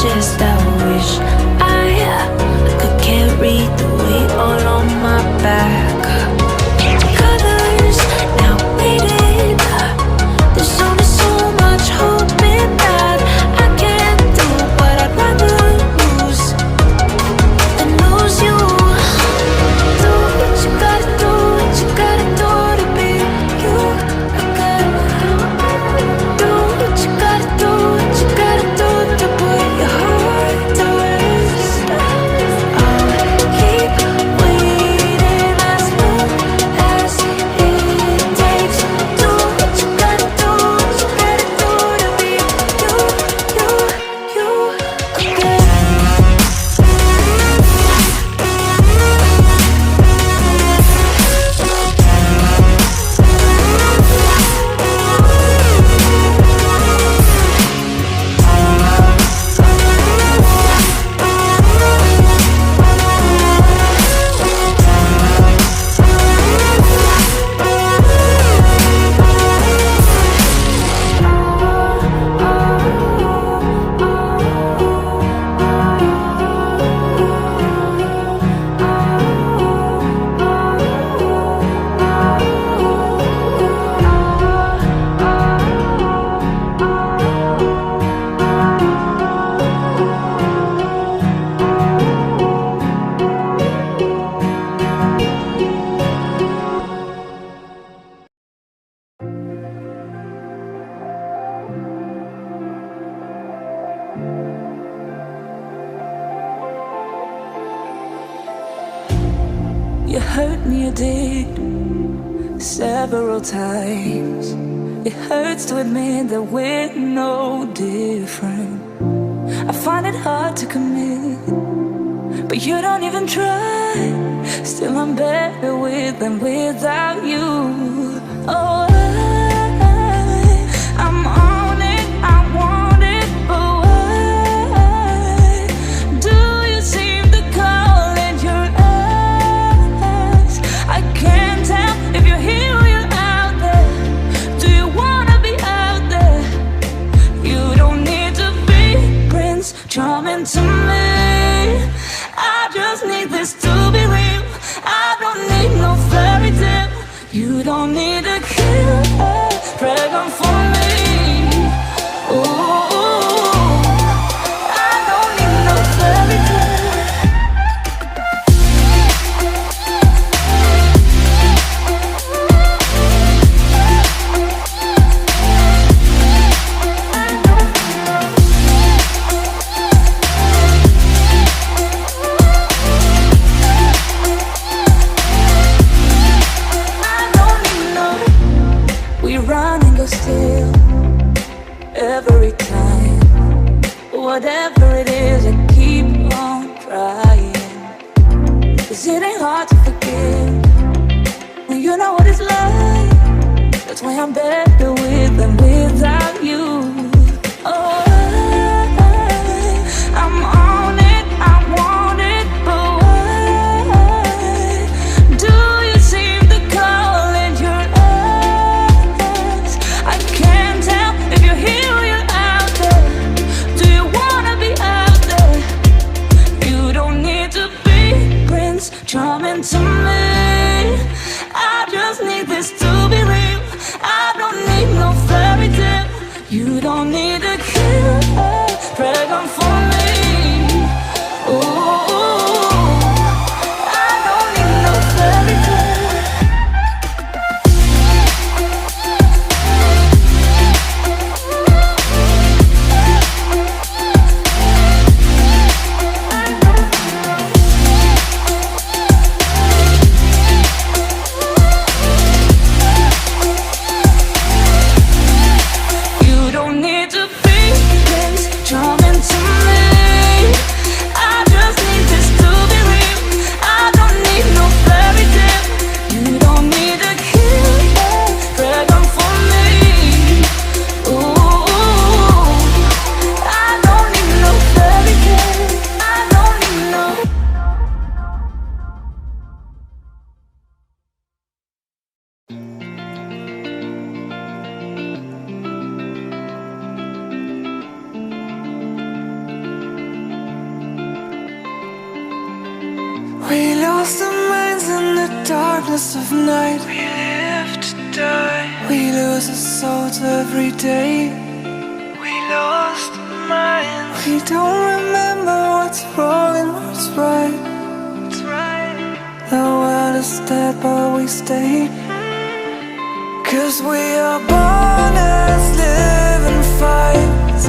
just I wish I could carry the weight all on my back. Colors now faded. There's only so much hoping that I can do, but I'd rather lose than lose you. Do what you gotta do, what you gotta do to be you. I gotta do what you gotta do, what you gotta do to put your heart to rest. I'll keep waiting as long as it takes. Do what you gotta do, what you gotta do to be you again. You hurt me, you did, several times. It hurts to admit that we're no different. I find it hard to commit, but you don't even try. Still I'm better with than without you. Oh, I'm on it, I want it, but why do you seem to call in your eyes? I can't tell if you're here or you're out there. Do you wanna be out there? You don't need to be Prince Charming to me. I just need this to be real. I don't need no fairy tale. You don't need a killer pregnant for me. Ooh, I don't need no fairy tale. Still, every time, whatever it is, I keep on trying. 'Cause it ain't hard to forgive when you know what it's like. That's why I'm better with than without you. Oh, I'm on it, I want it, but why do you seem to call in your eyes? I can't tell if you're here or you're out there. Do you wanna be out there? You don't need to be Prince Charming to me. I just need this to be real. I don't need We lost our minds in the darkness of night. We live to die. We lose our souls every day. We lost our minds. We don't remember what's wrong and what's right. It's right. The world is dead but we stay. 'Cause we are born as living fights.